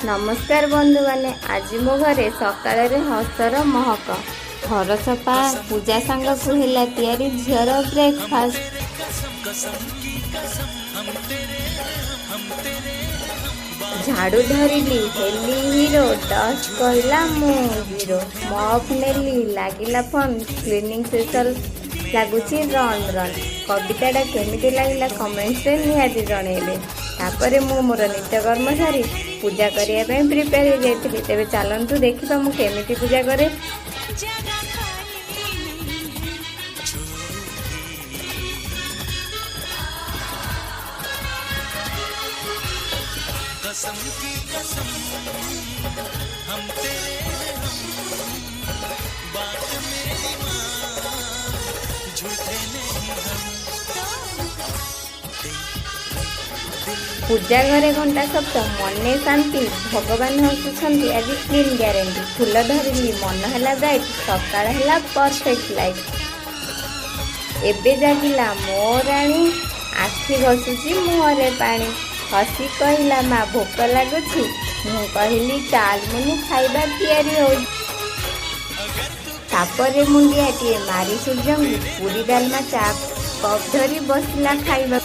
नमस्कार बंधु माने आज मो घरे सकाळे हसर महक घर सफा पूजा सांग को हिला तैयारी झीर ब्रेकफास्ट झाड़ू धरिली हेली हीरो डस्ट कहला मु जीरो मप नेली लागिला फोन क्लीनिंग सेशन लगुच रन रन कविताटा केमिति लगिला कमेंट्स रे निहाती जणेबे। तापर मु मोर नित्यकर्म सारी पूजा करने प्रिपेयर हो जाती। तेरे चलतु देखा मु केमिति पूजा करे। कसम की कसम हम तेरे बात मेरी मान झूठे नहीं हम। पूजा घरे घंटा शब्द मने शांति भगवान हसुंट आज क्लीन ग्यारंटी फूल धरिली मन है ब्राइट सकाळ है परफेक्ट लाइट एबे जागिला मो राणी आखि घसुची मुहरे पानी हसी कहला माँ भोक लगुच मु कहली चाल मुनि खाइबा तैयारी हो। तापरे मुंडियाटे मारी सूर्य पूरी डालमा चा कप धरी बसला खाइबा।